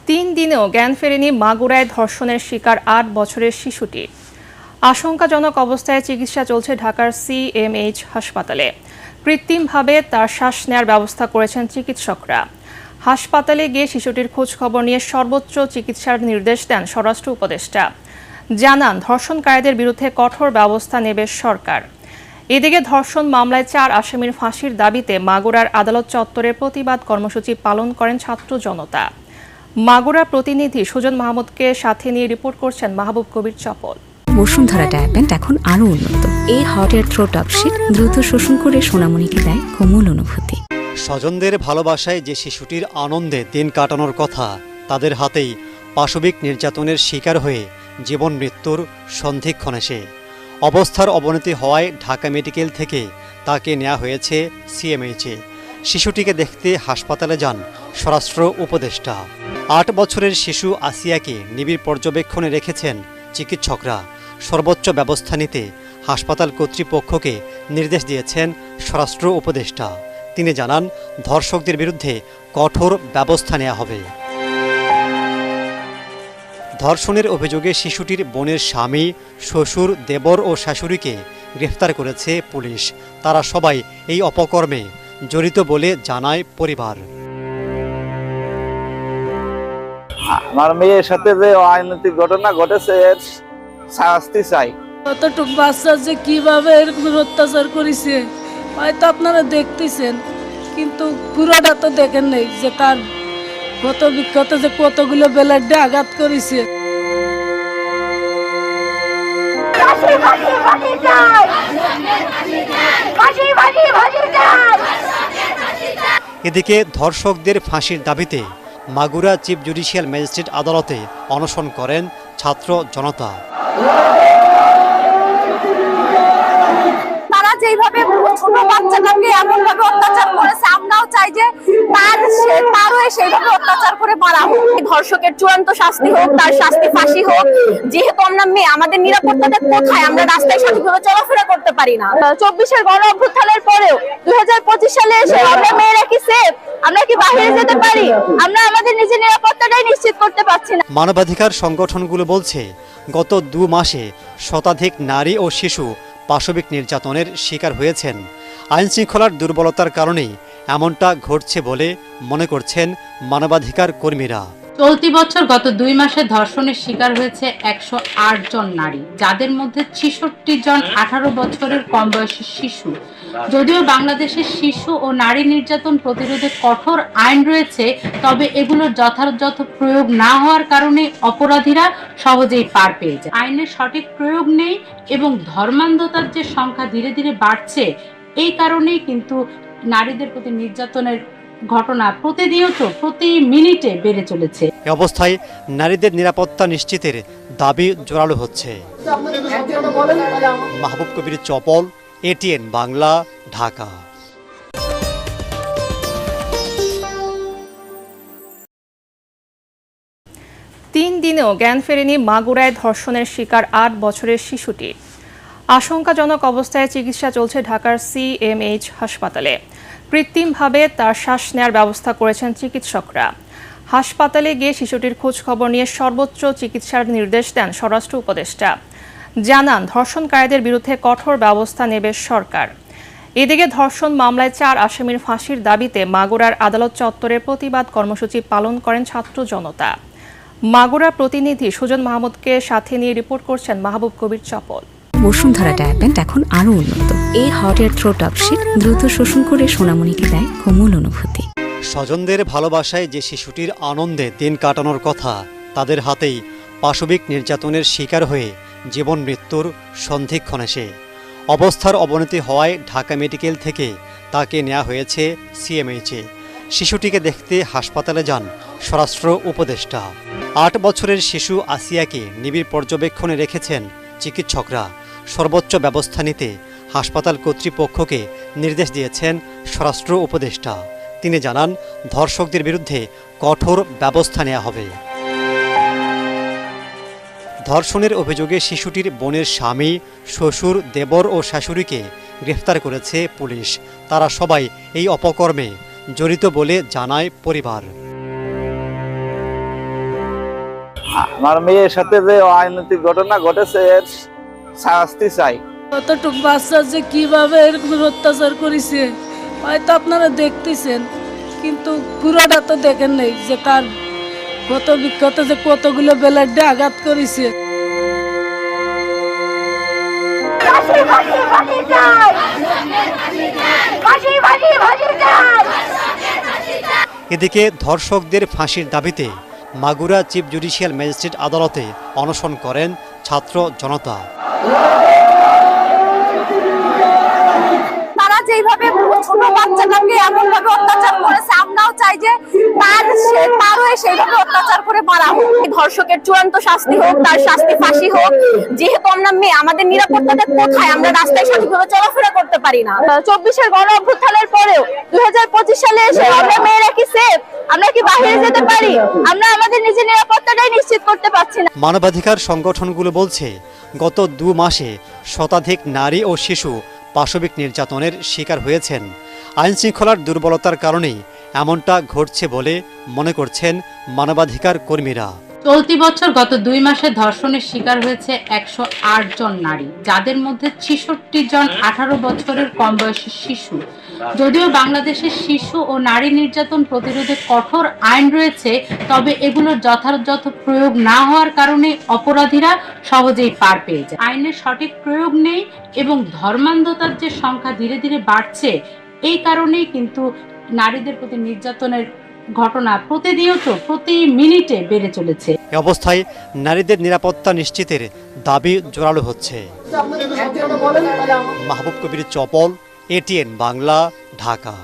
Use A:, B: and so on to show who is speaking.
A: 3 দিনেও জ্ঞান ফেরেনি মাগুরায় ধর্ষণের শিকার 8 বছরের শিশুটি। আশঙ্কাজনক অবস্থায় চিকিৎসা চলছে ঢাকার সিএমএইচ হাসপাতালে। কৃত্রিমভাবে তার শ্বাস নেওয়ার ব্যবস্থা করেছেন চিকিৎসকরা। হাসপাতালে গিয়ে শিশুটির খোঁজ খবর নিয়ে সর্বোচ্চ চিকিৎসার নির্দেশ দেন স্বরাষ্ট্র উপদেষ্টা। জানান, ধর্ষণকারীদের বিরুদ্ধে কঠোর ব্যবস্থা নেবে সরকার। এদিকে ধর্ষণ মামলায় 4 আসামির ফাঁসির দাবিতে মাগুরার আদালত চত্বরে প্রতিবাদ কর্মসূচি পালন করেন ছাত্র জনতা। মাগুরা প্রতিনিধি সুজন মাহমুদকে সাথে নিয়ে রিপোর্ট করছেন মাহবুব কবির চপল।
B: বসুন্ধরা ডায়াপেন্ট এখন আরো উন্নত। এই হট এয়ার থ্রো টপশিট দ্রুত শোষণ করে সোনামণিকে দেয় কোমল অনুভূতি।
C: স্বজনদের ভালোবাসায় যে শিশুটির আনন্দে দিন কাটানোর কথা, তাদের হাতেই পাশবিক নির্যাতনের শিকার হয়ে জীবন মৃত্যুর সন্ধিক্ষণে সে। অবস্থার অবনতি হওয়ায় ঢাকা মেডিকেল থেকে তাকে নেওয়া হয়েছে সিএমএইচে। শিশুটিকে দেখতে হাসপাতালে যান স্বরাষ্ট্র উপদেষ্টা। 8 বছরের শিশু আসিয়াকে নিবিড় পর্যবেক্ষণে রেখেছেন চিকিৎসকরা। সর্বোচ্চ ব্যবস্থা নিতে হাসপাতাল কর্তৃপক্ষকে নির্দেশ দিয়েছেন স্বরাষ্ট্র উপদেষ্টা। তিনি জানান, ধর্ষকদের বিরুদ্ধে কঠোর ব্যবস্থা নেওয়া হবে। ধর্ষণের অভিযোগে শিশুটির বোনের স্বামী, শ্বশুর, দেবর ও শাশুড়িকে গ্রেফতার করেছে পুলিশ। তারা সবাই এই অপকর্মে জড়িত বলে জানায় পরিবার।
D: আমার মেয়ের সাথে যে অনৈতিক ঘটনা ঘটেছে এর শাস্তি চাই।
E: কতটুকু বাচ্চা যে কিভাবে এরকম অত্যাচার করেছে হয়তো আপনারা দেখতেছেন, কিন্তু পুরোটা তো দেখেন নাই যে তার কত বিক্ষত যে কতগুলো বেলাডে আঘাত করেছে।
C: এদিকে ধর্ষকদের ফাঁসির দাবিতে মাগুরা চিফ জুডিশিয়াল ম্যাজিস্ট্রেট আদালতে অনশন করেন ছাত্র জনতা।
F: তারা যেভাবে ছোট বাচ্চাটাকে এমন ভাবে অত্যাচার করেছে, আমরাও চাই যে তারও সেইভাবে অত্যাচার করে মারা হোক। ধর্ষকের চূড়ান্ত শাস্তি হোক, তার শাস্তি ফাঁসি হোক। যেহেতু আমরা মেয়ে, আমাদের নিরাপত্তাটা কোথায়? আমরা রাস্তায় সঠিকভাবে চলাফেরা করতে পারি না। 24-এর গণ অভ্যুত্থানের পরেও 2025 সালে এসে আমরা মেয়েরা কি সেফ? আমরা কি বাইরে যেতে পারি? আমরা আমাদের নিজের নিরাপত্তাটাই নিশ্চিত করতে পারছি না।
C: মানবাধিকার সংগঠনগুলো বলছে, গত 2 মাসে শতাধিক নারী ও শিশু পাশবিক নির্যাতনের শিকার হয়েছেন। আইনশৃঙ্খলার দুর্বলতার কারণেই এমনটা ঘটছে বলে মনে করছেন মানবাধিকার কর্মীরা।
G: চলতি বছর গত 2 মাসে ধর্ষণের শিকার হয়েছে 108 জন নারী, যাদের মধ্যে 66 জন 18 বছরের কম বয়সী শিশু। যদিও বাংলাদেশের শিশু ও নারী নির্যাতন প্রতিরোধে কঠোর আইন রয়েছে, তবে এগুলোর যথাযথ প্রয়োগ না হওয়ার কারণে অপরাধীরা সহজেই পার পেয়ে যায়। আইনের সঠিক প্রয়োগ নেই এবং ধর্মান্ধতার যে সংখ্যা ধীরে ধীরে বাড়ছে, এই কারণেই কিন্তু নারীদের প্রতি নির্যাতনের ঘটনা প্রতিনিয়ত প্রতি মিনিটে বেড়ে চলেছে।
C: এই অবস্থায় নারীদের নিরাপত্তা নিশ্চিতের দাবি জোরালো হচ্ছে। মাহবুব কবির চপল, এটিএন বাংলা, ঢাকা।
A: 3 দিনেও জ্ঞান ফেরেনি মাগুরায় ধর্ষণের শিকার 8 বছরের শিশুটি। আশঙ্কাজনক অবস্থায় চিকিৎসা চলছে ঢাকার সিএমএইচ হাসপাতালে। কৃত্রিমভাবে তার শ্বাস নেওয়ার ব্যবস্থা করেছেন চিকিৎসকরা। হাসপাতালে গিয়ে শিশুটির খোঁজ খবর নিয়ে সর্বোচ্চ চিকিৎসার নির্দেশ দেন স্বরাষ্ট্র উপদেষ্টা। জানান, ধর্ষণকারীদের বিরুদ্ধে কঠোর ব্যবস্থা নেবে সরকার। এদিকে ধর্ষণ মামলায় 4 আসামির ফাঁসির দাবিতে মাগুরার আদালত চত্বরে প্রতিবাদ কর্মসূচি পালন করেন ছাত্র জনতা। মাগুরা প্রতিনিধি সুজন মাহমুদকে সাথে নিয়ে রিপোর্ট করছেন মাহবুব কবির চপল।
B: বসুন্ধরা ডায়াপেন্ট এখন আরো উন্নত। এই হট এয়ার থ্রো টপশিট দ্রুত শোষণ করে সোনামণিকে দেয় কোমল অনুভূতি।
C: স্বজনদের ভালোবাসায় যে শিশুটির আনন্দে দিন কাটানোর কথা, তাদের হাতেই পাশবিক নির্যাতনের শিকার হয়ে জীবন মৃত্যুর সন্ধিক্ষণে সে। অবস্থার অবনতি হওয়ায় ঢাকা মেডিকেল থেকে তাকে নেওয়া হয়েছে সিএমএইচে। শিশুটিকে দেখতে হাসপাতালে যান স্বরাষ্ট্র উপদেষ্টা। 8 বছরের শিশু আসিয়াকে নিবিড় পর্যবেক্ষণে রেখেছেন চিকিৎসকরা। সর্বোচ্চ ব্যবস্থা নিতে হাসপাতাল কর্তৃপক্ষকে নির্দেশ দিয়েছেন স্বরাষ্ট্র উপদেষ্টা। তিনি জানান, ধর্ষকদের বিরুদ্ধে কঠোর ব্যবস্থা নেওয়া হবে। ধর্ষণের অভিযোগে শিশুটির বোনের স্বামী, শ্বশুর, দেবর ও শাশুড়িকে গ্রেফতার করেছে পুলিশ। তারা সবাই এই অপকর্মে জড়িত বলে জানায় পরিবার।
D: আমার মেয়ের সাথে যে অনৈতিক ঘটনা ঘটেছে এর শাস্তি চাই।
E: কতটুকু বাচ্চা যে কিভাবে এরকম অত্যাচার করেছে হয়তো আপনারা দেখতেছেন, কিন্তু পুরোটা তো দেখেন নাই যে তার কত বিক্ষত যে কতগুলো বেলাডে আঘাত করেছে।
C: এদিকে ধর্ষকদের ফাঁসির দাবিতে মাগুরা চিফ জুডিশিয়াল ম্যাজিস্ট্রেট আদালতে অনশন করেন ছাত্র জনতা।
F: তারা যেভাবে ছোট বাচ্চাটাকে এমন ভাবে অত্যাচার করেছে, আমরাও চাই যে তারও সেইভাবে অত্যাচার করে মারা হোক। ধর্ষকের চূড়ান্ত শাস্তি হোক, তার শাস্তি ফাঁসি হোক। যেহেতু আমরা মেয়ে, আমাদের নিরাপত্তাটা কোথায়? আমরা রাস্তায় সঠিকভাবে চলাফেরা করতে পারি না। 24-এর গণ অভ্যুত্থানের পরেও 2025 সালে এসে আমরা মেয়েরা কি সেফ? আমরা কি বাইরে যেতে পারি? আমরা আমাদের নিজের নিরাপত্তাটাই নিশ্চিত করতে পারছি না।
C: মানবাধিকার সংগঠনগুলো বলছে, গত 2 মাসে শতাধিক নারী ও শিশু পাশবিক নির্যাতনের শিকার হয়েছেন। আইনশৃঙ্খলার দুর্বলতার কারণেই এমনটা ঘটছে বলে মনে করছেন মানবাধিকার কর্মীরা।
G: চলতি বছর গত 2 মাসে ধর্ষণের শিকার হয়েছে 108 জন নারী, যাদের মধ্যে 66 জন 18 বছরের কম বয়সী শিশু। যদিও বাংলাদেশের শিশু ও নারী নির্যাতন প্রতিরোধে কঠোর আইন রয়েছে, তবে এগুলোর যথাযথ প্রয়োগ না হওয়ার কারণে অপরাধীরা সহজেই পার পেয়ে যায়। আইনের সঠিক প্রয়োগ নেই এবং ধর্মান্ধতার যে সংখ্যা ধীরে ধীরে বাড়ছে, এই কারণেই কিন্তু নারীদের প্রতি নির্যাতনের ঘটনা প্রতিনিয়ত প্রতি মিনিটে বেড়ে চলেছে।
C: এ অবস্থায় নারীদের নিরাপত্তা নিশ্চিতের দাবি জোরালো হচ্ছে। মাহবুব কবির চপল, ATN বাংলা, ঢাকা।